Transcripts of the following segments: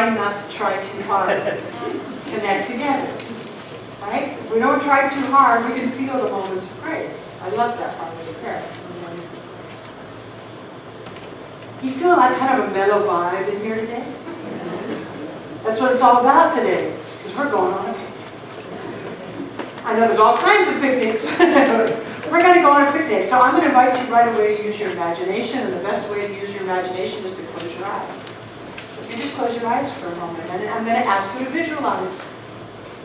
trying not to try too hard. Connect together. Right? If we don't try too hard, we can feel the moments of grace. I love that part of the prayer. The moments of grace. You feel like kind of a mellow vibe in here today? That's what it's all about today, because we're going on a picnic. I know there's all kinds of picnics. We're going to go on a picnic. So I'm going to invite you right away to use your imagination, and the best way to use your imagination is to close your eyes. You just close your eyes for a moment, and I'm going to ask you to visualize.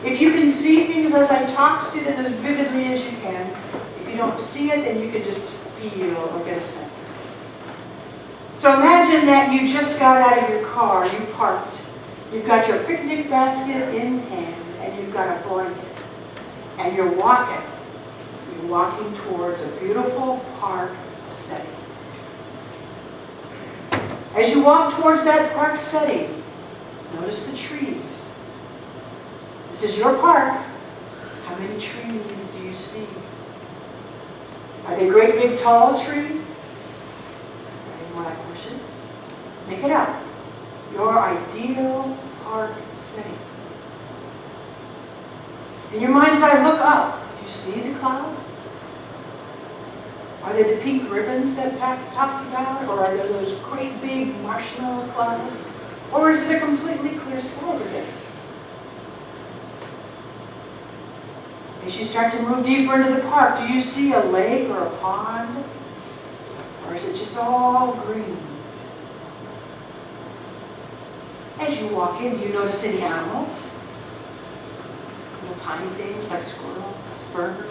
If you can see things as I talk, see them as vividly as you can. If you don't see it, then you can just feel or get a sense of it. So imagine that you just got out of your car, you parked. You've got your picnic basket in hand, and you've got a blanket. And you're walking. You're walking towards a beautiful park setting. As you walk towards that park setting, notice the trees. This is your park. How many trees do you see? Are they great big tall trees? Are they more like bushes? Make it up. Your ideal park setting. In your mind's eye, look up. Do you see the clouds? Are they the pink ribbons that Pat talked about? Or are they those great big marshmallow clouds? Or is it a completely clear sky overhead? As you start to move deeper into the park, do you see a lake or a pond? Or is it just all green? As you walk in, do you notice any animals? Little tiny things like squirrels, birds.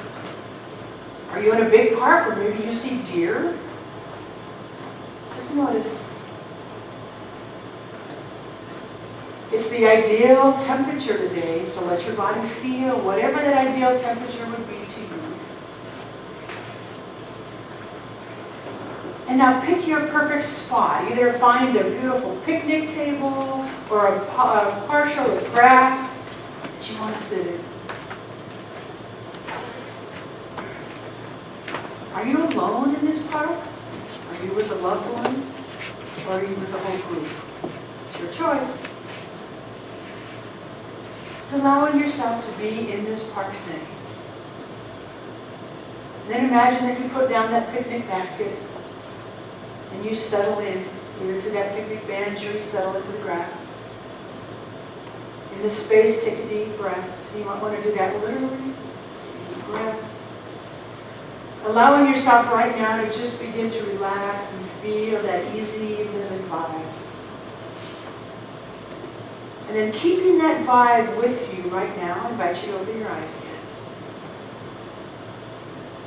Are you in a big park or maybe you see deer? Just notice. It's the ideal temperature today, so let your body feel whatever that ideal temperature would be to you. And now pick your perfect spot. Either find a beautiful picnic table or a partial of grass that you want to sit in. Are you alone in this park? Are you with a loved one? Or are you with the whole group? It's your choice. Just allowing yourself to be in this park setting. And then imagine that you put down that picnic basket and you settle in, either to that picnic bench or you settle into the grass. In this space, take a deep breath. You might want to do that literally. Deep breath. Allowing yourself right now to just begin to relax and feel that easy living vibe. And then keeping that vibe with you right now, I invite you to open your eyes again.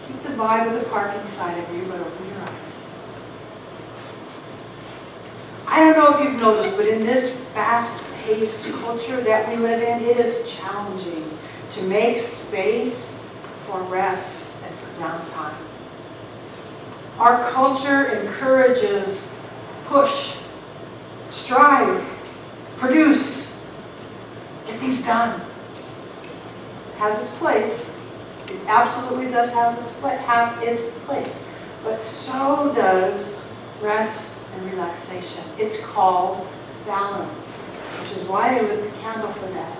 Keep the vibe of the park inside of you, but open your eyes. I don't know if you've noticed, but in this fast-paced culture that we live in, it is challenging to make space for rest and for downtime. Our culture encourages push, strive, produce, get things done. It has its place. It absolutely does have its place. But so does rest and relaxation. It's called balance, which is why I lit the candle for that.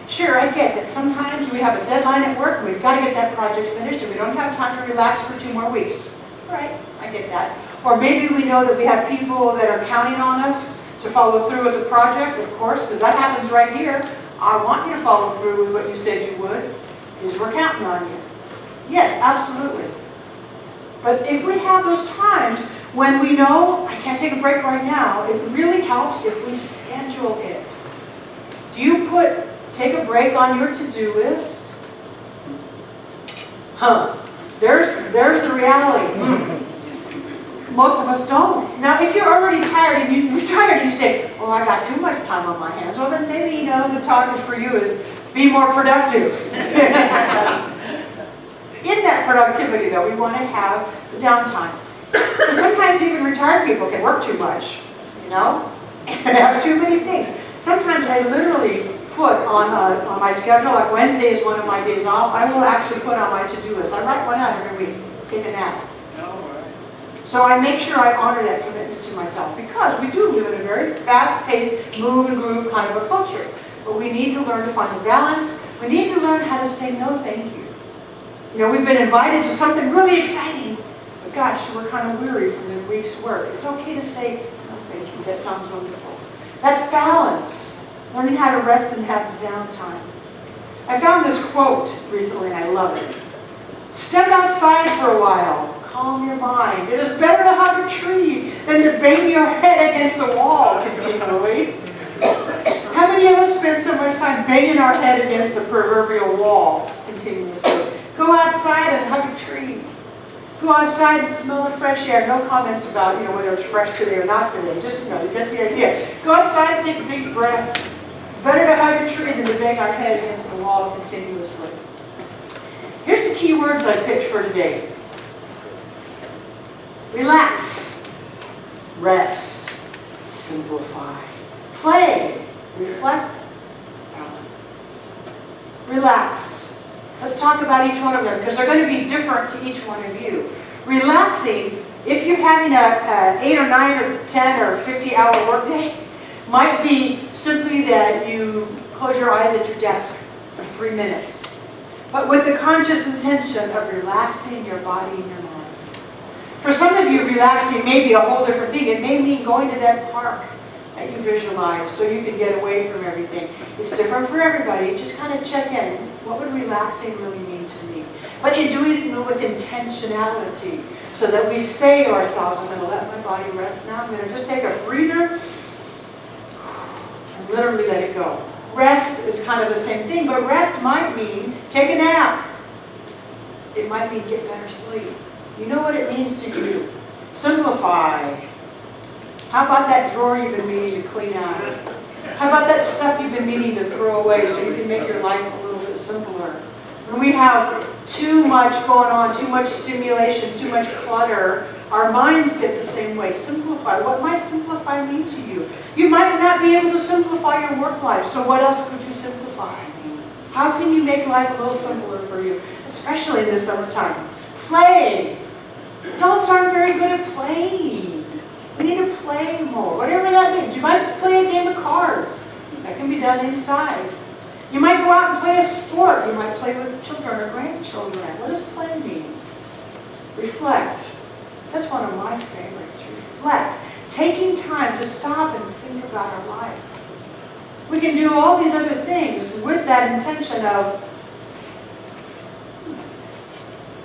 Sure, I get that sometimes we have a deadline at work and we've got to get that project finished and we don't have time to relax for 2 more weeks. Right, I get that. Or maybe we know that we have people that are counting on us to follow through with the project, of course, because that happens right here. I want you to follow through with what you said you would, because we're counting on you. Yes, absolutely. But if we have those times when we know, I can't take a break right now, it really helps if we schedule it. Do you take a break on your to-do list? There's the reality. Most of us don't. Now, if you're already tired and you're tired and you say, oh, I got too much time on my hands, well, then maybe, the talk for you is be more productive. In that productivity, though, we want to have the downtime. Because sometimes even retired people can work too much, and have too many things. Sometimes I literally put on my schedule, like Wednesday is one of my days off, I will actually put on my to-do list. I write one out every week. Take a nap. So I make sure I honor that commitment to myself, because we do live in a very fast-paced, move and groove kind of a culture. But we need to learn to find the balance. We need to learn how to say no thank you. You know, we've been invited to something really exciting, but gosh, we're kind of weary from the week's work. It's okay to say no thank you. That sounds wonderful. That's balance. Learning how to rest and have downtime. I found this quote recently and I love it. Step outside for a while. Calm your mind. It is better to hug a tree than to bang your head against the wall continually. How many of us spend so much time banging our head against the proverbial wall continuously? Go outside and hug a tree. Go outside and smell the fresh air. No comments about, you know, whether it's fresh today or not today. Just, you know, you get the idea. Go outside and take a deep breath. Better to hug a tree than to bang our head against the wall continuously. Here's the key words I picked for today. Relax, rest, simplify, play, reflect, balance. Relax. Let's talk about each one of them, because they're going to be different to each one of you. Relaxing, if you're having a 8 or 9 or 10 or 50-hour workday, might be simply that you close your eyes at your desk for 3 minutes, but with the conscious intention of relaxing your body and your mind. For some of you, relaxing may be a whole different thing. It may mean going to that park that you visualize so you can get away from everything. It's different for everybody. Just kind of check in. What would relaxing really mean to me? But in doing it with intentionality, so that we say to ourselves, I'm going to let my body rest now. I'm going to just take a breather and literally let it go. Rest is kind of the same thing, but rest might mean take a nap. It might mean get better sleep. You know what it means to you. Simplify. How about that drawer you've been meaning to clean out? How about that stuff you've been meaning to throw away so you can make your life a little bit simpler? When we have too much going on, too much stimulation, too much clutter, our minds get the same way. Simplify. What might simplify mean to you? You might not be able to simplify your work life, so what else could you simplify? How can you make life a little simpler for you, especially in the summertime? Play. Adults aren't very good at playing. We need to play more, whatever that means. You might play a game of cards. That can be done inside. You might go out and play a sport. You might play with children or grandchildren. What does play mean? Reflect. That's one of my favorites. Reflect. Taking time to stop and think about our life. We can do all these other things with that intention of,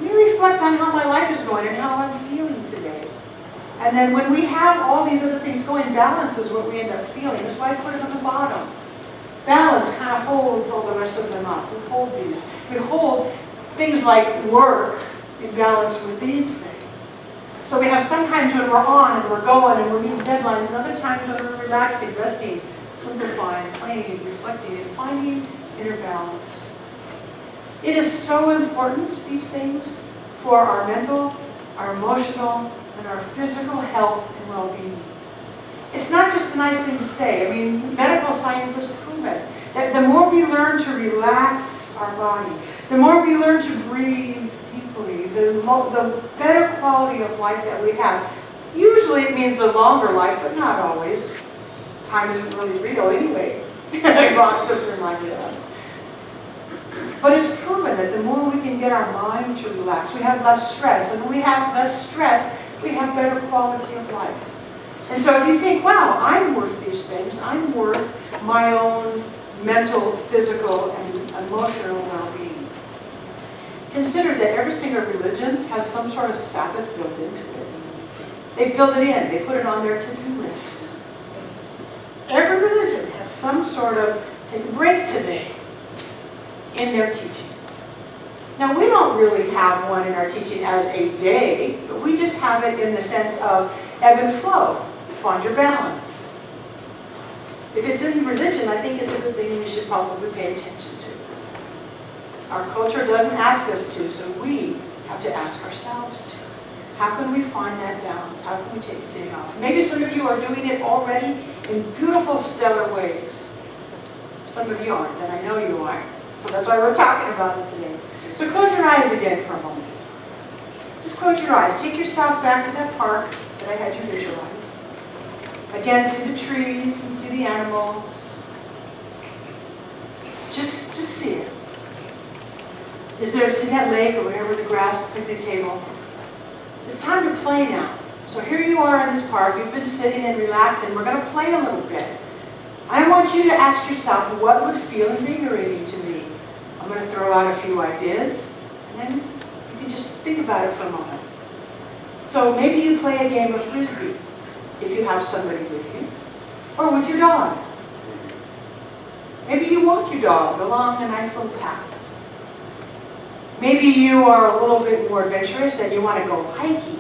let me reflect on how my life is going and how I'm feeling today. And then when we have all these other things going, balance is what we end up feeling. That's why I put it on the bottom. Balance kind of holds all the rest of them up. We hold these. We hold things like work in balance with these things. So we have sometimes when we're on and we're going and we're meeting deadlines, and other times when we're relaxing, resting, simplifying, playing, reflecting, and finding inner balance. It is so important, these things, for our mental, our emotional, and our physical health and well-being. It's not just a nice thing to say. I mean, medical science has proven that the more we learn to relax our body, the more we learn to breathe deeply, the better quality of life that we have. Usually it means a longer life, but not always. Time isn't really real anyway. Ross just reminded us. But it's proven that the more we can get our mind to relax, we have less stress. And when we have less stress, we have better quality of life. And so if you think, wow, I'm worth these things, I'm worth my own mental, physical, and emotional well-being. Consider that every single religion has some sort of Sabbath built into it. They build it in. They put it on their to-do list. Every religion has some sort of take a break today in their teachings. Now, we don't really have one in our teaching as a day, but we just have it in the sense of ebb and flow. Find your balance. If it's in religion, I think it's a good thing we should probably pay attention to. Our culture doesn't ask us to, so we have to ask ourselves to. How can we find that balance? How can we take a day off? Maybe some of you are doing it already in beautiful, stellar ways. Some of you aren't, and I know you aren't. So that's why we're talking about it today. So close your eyes again for a moment. Just close your eyes. Take yourself back to that park that I had you visualize. Again, see the trees and see the animals. Just see it. See that lake or whatever, the grass, the picnic table? It's time to play now. So here you are in this park. You've been sitting and relaxing. We're going to play a little bit. I want you to ask yourself, what would feel invigorating to me? I'm going to throw out a few ideas, and then you can just think about it for a moment. So maybe you play a game of Frisbee, if you have somebody with you, or with your dog. Maybe you walk your dog along a nice little path. Maybe you are a little bit more adventurous and you want to go hiking.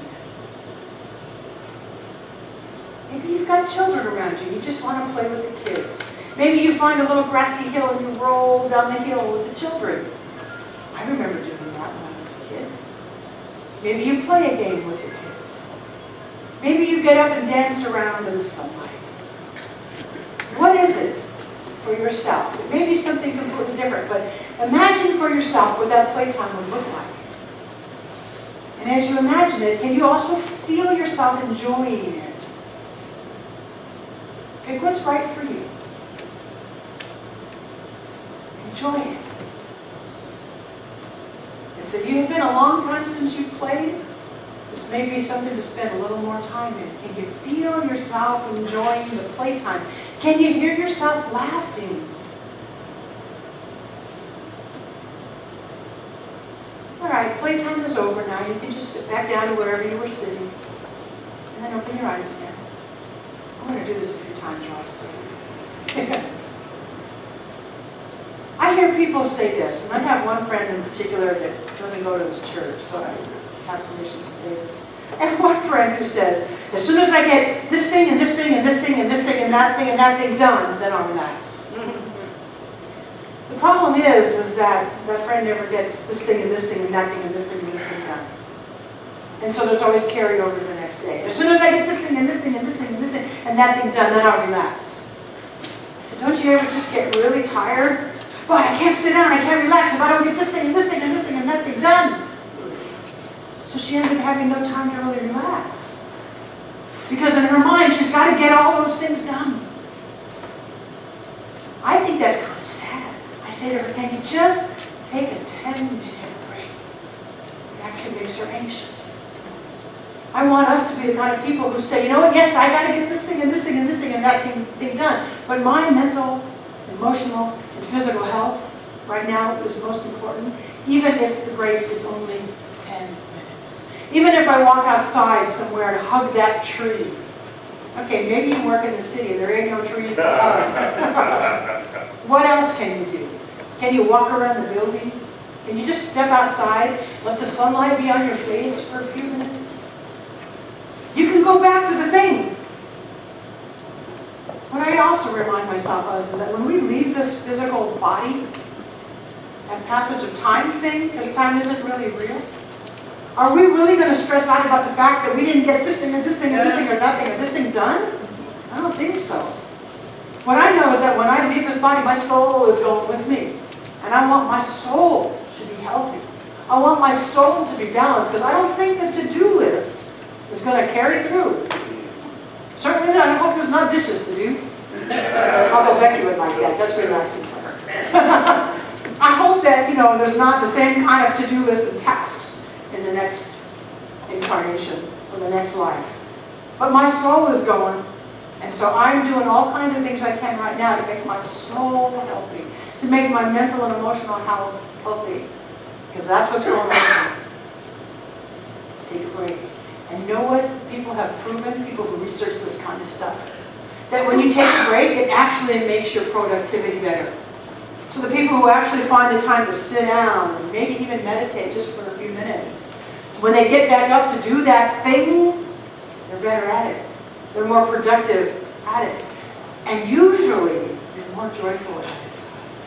Maybe you've got children around you. You just want to play with the kids. Maybe you find a little grassy hill and you roll down the hill with the children. I remember doing that when I was a kid. Maybe you play a game with your kids. Maybe you get up and dance around in the sunlight. What is it for yourself? It may be something completely different, but imagine for yourself what that playtime would look like. And as you imagine it, can you also feel yourself enjoying it? Pick what's right for you. Enjoy it. If you've been a long time since you've played, this may be something to spend a little more time in. Can you feel yourself enjoying the playtime? Can you hear yourself laughing? All right, playtime is over now. You can just sit back down to wherever you were sitting. And then open your eyes again. I'm going to do this a few times, Ross. I hear people say this, and I have one friend in particular that doesn't go to this church, so I have permission to say this. I have one friend who says, as soon as I get this thing and this thing and this thing and this thing and that thing done, then I'll relax. The problem is that that friend never gets this thing and this thing and that thing and this thing and this thing done. And so there's always carry over to the next day. As soon as I get this thing and this thing and this thing and this thing and that thing done, then I'll relax. I said, don't you ever just get really tired? Boy, I can't sit down, I can't relax if I don't get this thing and this thing and this thing and that thing done. So she ends up having no time to really relax. Because in her mind, she's got to get all those things done. I think that's kind of sad. I say to her, can you just take a 10-minute break? It actually makes her anxious. I want us to be the kind of people who say, you know what, yes, I got to get this thing and this thing and this thing and that thing done. But my mental, emotional, and physical health right now is most important, even if the break is only 10 minutes. Even if I walk outside somewhere and hug that tree. Okay, maybe you work in the city and there ain't no trees to hug. What else can you do? Can you walk around the building? Can you just step outside, let the sunlight be on your face for a few minutes? You can go back to the thing. What I also remind myself of is that when we leave this physical body, that passage of time thing, because time isn't really real, are we really going to stress out about the fact that we didn't get this thing or this thing or this thing or that thing or this thing done? I don't think so. What I know is that when I leave this body, my soul is going with me. And I want my soul to be healthy. I want my soul to be balanced, because I don't think the to-do list is going to carry through. Certainly not. I hope there's not dishes to do. Although Becky would like that. That's relaxing for her. I hope that, there's not the same kind of to-do list and tasks in the next incarnation or the next life. But my soul is going, and so I'm doing all kinds of things I can right now to make my soul healthy, to make my mental and emotional health healthy, because that's what's going on. Take a break. And you know what people have proven, people who research this kind of stuff? That when you take a break, it actually makes your productivity better. So the people who actually find the time to sit down and maybe even meditate just for a few minutes, when they get back up to do that thing, they're better at it. They're more productive at it. And usually, they're more joyful at it.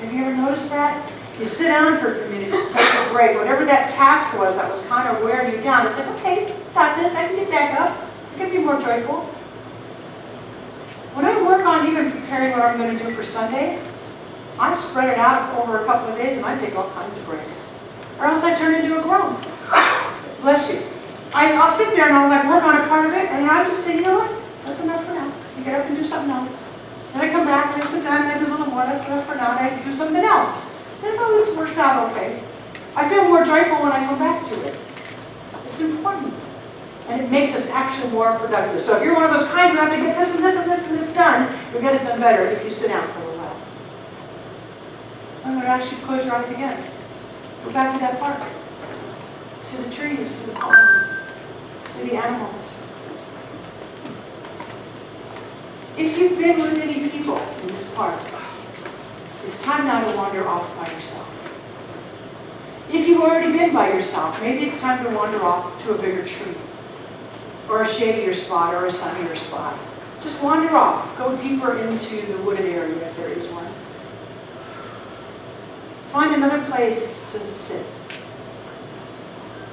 Have you ever noticed that? You sit down for a few minutes, you take a break, whatever that task was that was kind of wearing you down, it's like, okay, got this, I can get back up, I can be more joyful. When I work on even preparing what I'm going to do for Sunday, I spread it out over a couple of days and I take all kinds of breaks. Or else I turn into a grown. Bless you. I'll sit there and I'll like work on a part of it, and I'll just say, you know what, that's enough for now. You get up and do something else. Then I come back and I sit down and I do a little more, that's enough for now, and I do something else. That's how this works out okay. I feel more joyful when I come back to it. It's important. And it makes us actually more productive. So if you're one of those kind who have to get this and this and this and this done, you'll get it done better if you sit down for a little while. I'm going to ask you to close your eyes again. Go back to that park. See the trees, see the pond, see the animals. If you've been with any people in this park, it's time now to wander off by yourself. If you've already been by yourself, maybe it's time to wander off to a bigger tree, or a shadier spot, or a sunnier spot. Just wander off. Go deeper into the wooded area if there is one. Find another place to sit.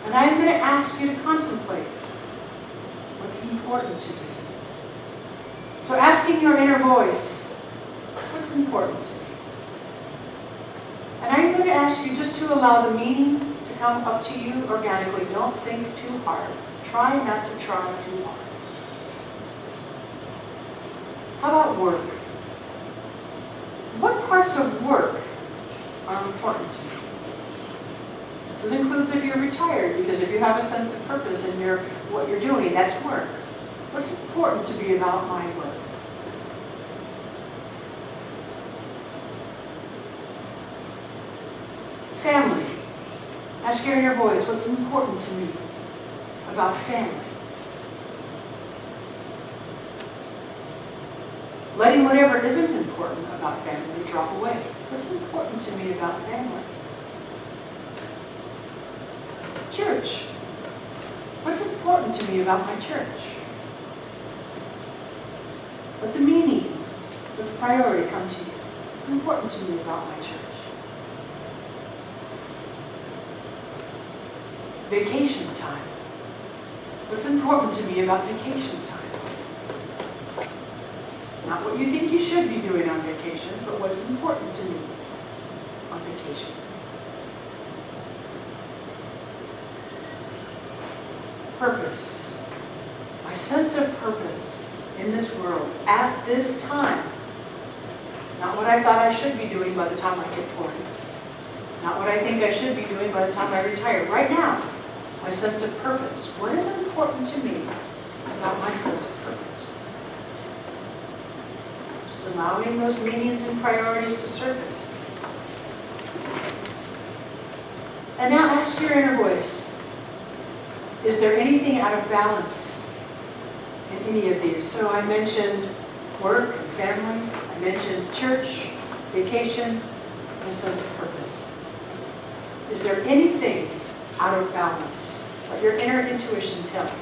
And I'm going to ask you to contemplate what's important to you. So asking your inner voice, what's important to me? And I'm going to ask you just to allow the meaning to come up to you organically. Don't think too hard. Try not to try too hard. How about work? What parts of work are important to you? This includes if you're retired, because if you have a sense of purpose in what you're doing, that's work. What's important to be about my work? Family. Ask your inner voice, what's important to me about family? Letting whatever isn't important about family drop away. What's important to me about family? Church. What's important to me about my church? Let the meaning, let the priority come to you. What's important to me about my church? Vacation time. What's important to me about vacation time? Not what you think you should be doing on vacation, but what's important to me on vacation. Purpose. My sense of purpose in this world at this time. Not what I thought I should be doing by the time I hit 40. Not what I think I should be doing by the time I retire. Right now, my sense of purpose. What is important to me about my sense of purpose? Just allowing those meanings and priorities to surface. And now ask your inner voice, is there anything out of balance in any of these? So I mentioned work and family. I mentioned church, vacation, and a sense of purpose. Is there anything out of balance? Let your inner intuition tell you.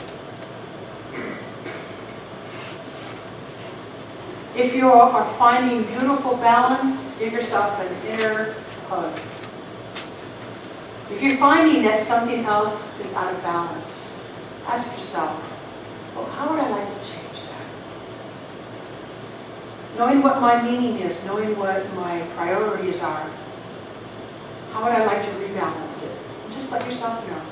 If you are finding beautiful balance, give yourself an inner hug. If you're finding that something else is out of balance, ask yourself, well, how would I like to change that? Knowing what my meaning is, knowing what my priorities are, how would I like to rebalance it? And just let yourself know.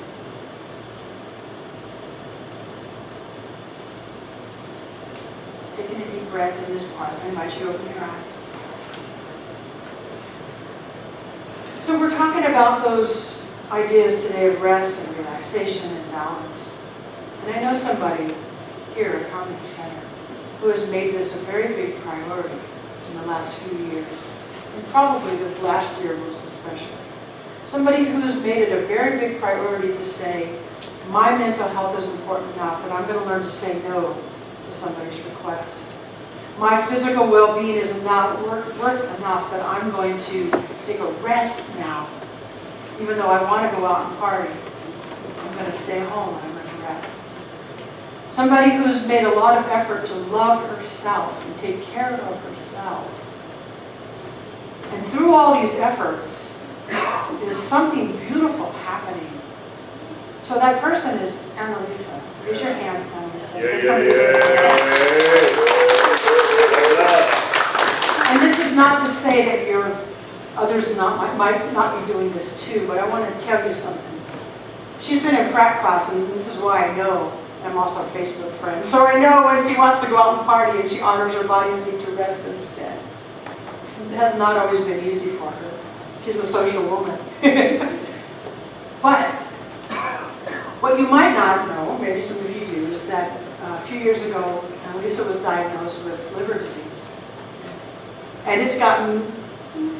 Taking a deep breath in this part, I invite you to open your eyes. So we're talking about those ideas today of rest and relaxation and balance. And I know somebody here at Community Center who has made this a very big priority in the last few years, and probably this last year most especially. Somebody who has made it a very big priority to say, my mental health is important enough that I'm going to learn to say no to somebody's request. My physical well-being is not worth enough that I'm going to take a rest now. Even though I want to go out and party, I'm going to stay home and I'm going to rest. Somebody who's made a lot of effort to love herself and take care of herself. And through all these efforts, is something beautiful happening. So that person is Annalisa. Raise your hand, Annalisa. And this is not to say that others might not be doing this too, but I want to tell you something. She's been in prep class, and this is why I know. I'm also a Facebook friend, so I know when she wants to go out and party and she honors her body's need to rest instead. It has not always been easy for her. She's a social woman. But what you might not know, maybe some of you do, is that a few years ago, Lisa was diagnosed with liver disease. And it's gotten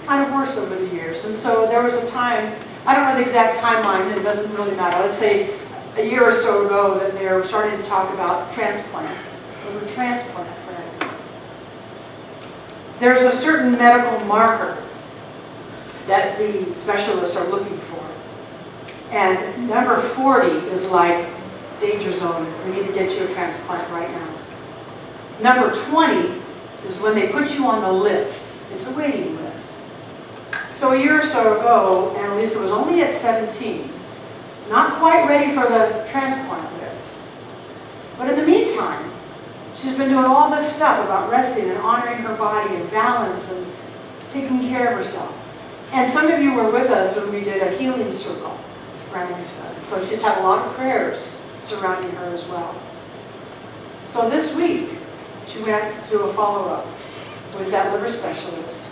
kind of worse over the years. And so there was a time, I don't know the exact timeline, and it doesn't really matter. Let's say a year or so ago that they were starting to talk about transplant, liver transplant. There's a certain medical marker that the specialists are looking for. And number 40 is like danger zone. We need to get you a transplant right now. Number 20 is when they put you on the list. It's a waiting list. So a year or so ago, Annalisa was only at 17, not quite ready for the transplant list. But in the meantime, she's been doing all this stuff about resting and honoring her body and balance and taking care of herself. And some of you were with us when we did a healing circle around Lisa. So she's had a lot of prayers surrounding her as well. So this week, she went to a follow-up with that liver specialist.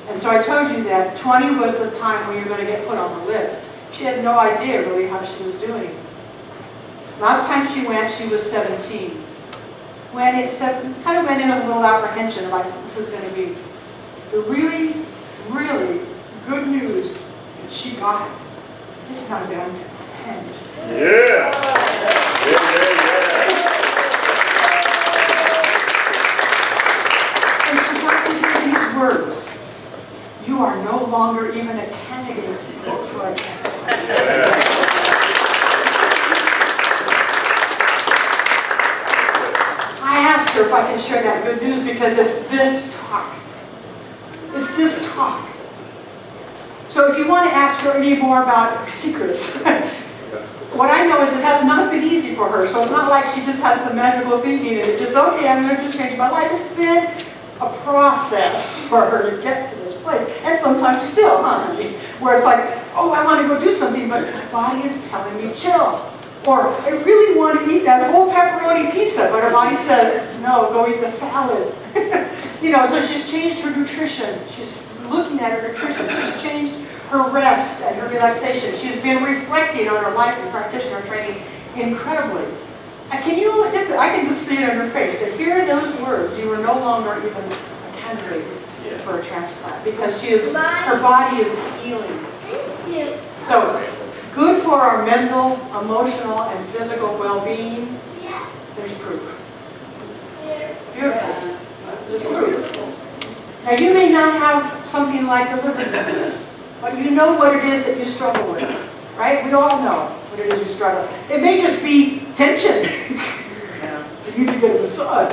And so I told you that 20 was the time when you're going to get put on the list. She had no idea really how she was doing. Last time she went, she was 17. When it kind of went in a little apprehension, like this is going to be the really, really good news that she got. It's now down to 10. Yeah. And she wants to hear these words. You are no longer even a candidate for a transplant. I asked her if I can share that good news because it's this talk. It's this talk. So if you want to ask her any more about her secrets, what I know is it has not been easy for her. So it's not like she just had some magical thinking and it just, okay, I'm going to just change my life. It's been a process for her to get to this place. And sometimes still, honey, where it's like, oh, I want to go do something, but my body is telling me chill. Or I really want to eat that whole pepperoni pizza, but her body says, no, go eat the salad. So she's changed her nutrition. She's looking at her nutrition. She's changed her rest and her relaxation. She's been reflecting on her life and practitioner training incredibly. I can just see it on her face, that hearing those words, you are no longer even a candidate for a transplant because her body is healing. So, good for our mental, emotional, and physical well-being. There's proof. Beautiful. There's proof. Now, you may not have something like a liver disease, but you know what it is that you struggle with, right? We all know what it is we struggle with. It may just be tension. You can get a massage.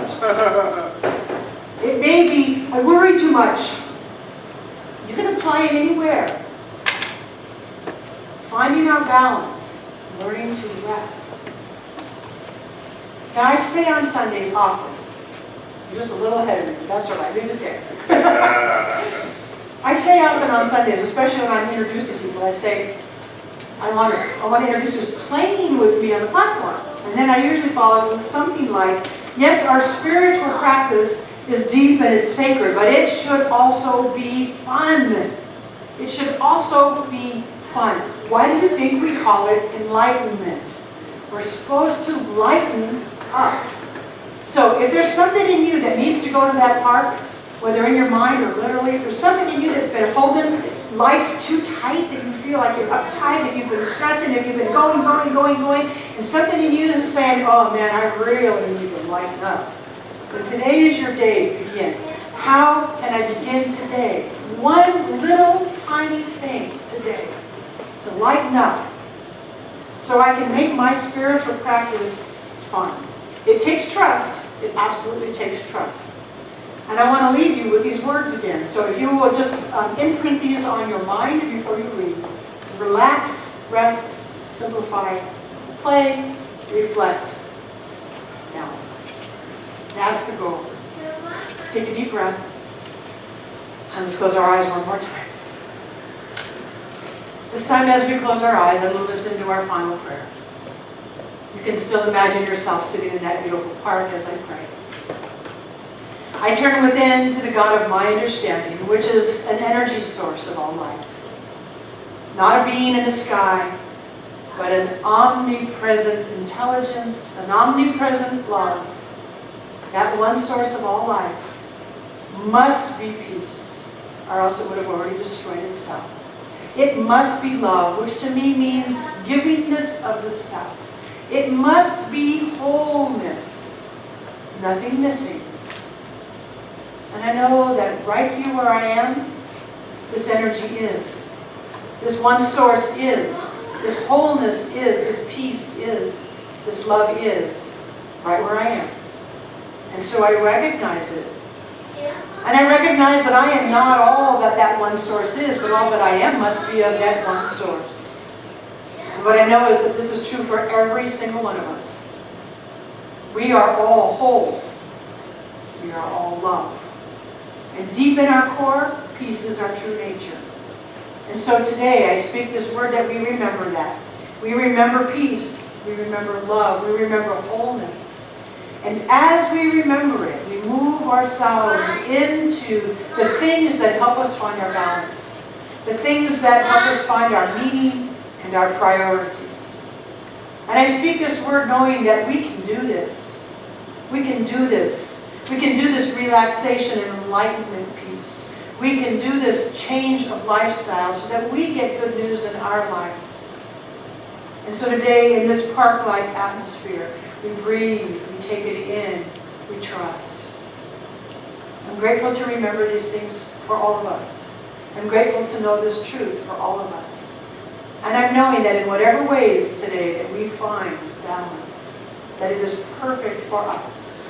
It may be, I worry too much. You can apply it anywhere. Finding our balance, learning to rest. Now I say on Sundays often, you're just a little ahead of me, but that's all right, leave it there. I say often on Sundays, especially when I'm introducing people, I say, I want to introduce who's playing with me on the platform. And then I usually follow it with something like, yes, our spiritual practice is deep and it's sacred, but it should also be fun. It should also be fun. Why do you think we call it enlightenment? We're supposed to lighten up. So if there's something in you that needs to go to that park, whether in your mind or literally, if there's something in you that's been holding life too tight, that you feel like you're uptight, that you've been stressing, that you've been going, and something in you is saying, oh man, I really need to lighten up. But today is your day to begin. How can I begin today? One little tiny thing today to lighten up so I can make my spiritual practice fun. It takes trust. It absolutely takes trust. And I want to leave you with these words again. So if you will just imprint these on your mind before you leave. Relax, rest, simplify, play, reflect, balance. That's the goal. Take a deep breath. And let's close our eyes one more time. This time as we close our eyes, I move us into our final prayer. You can still imagine yourself sitting in that beautiful park as I pray. I turn within to the God of my understanding, which is an energy source of all life. Not a being in the sky, but an omnipresent intelligence, an omnipresent love. That one source of all life must be peace, or else it would have already destroyed itself. It must be love, which to me means givingness of the self. It must be wholeness, nothing missing. And I know that right here where I am, this energy is. This one source is. This wholeness is. This peace is. This love is. Right where I am. And so I recognize it. And I recognize that I am not all that that one source is, but all that I am must be of that one source. And what I know is that this is true for every single one of us. We are all whole. We are all love. And deep in our core, peace is our true nature. And so today I speak this word that we remember that. We remember peace. We remember love. We remember wholeness. And as we remember it, we move ourselves into the things that help us find our balance. The things that help us find our meaning and our priorities. And I speak this word knowing that we can do this. We can do this. We can do this relaxation and enlightenment piece. We can do this change of lifestyle so that we get good news in our lives. And so today, in this park-like atmosphere, we breathe, we take it in, we trust. I'm grateful to remember these things for all of us. I'm grateful to know this truth for all of us. And I'm knowing that in whatever ways today that we find balance, that it is perfect for us.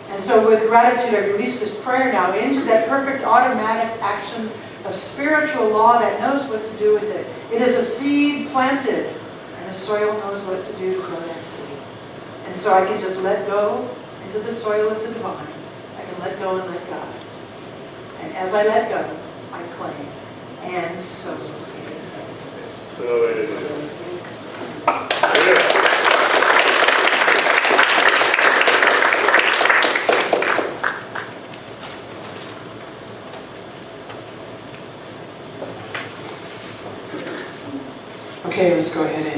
And so with gratitude, I release this prayer now into that perfect automatic action of spiritual law that knows what to do with it. It is a seed planted, and the soil knows what to do to grow that seed. And so I can just let go into the soil of the divine. I can let go and let go. And as I let go, I claim. And so it is. So it is. Okay, let's go ahead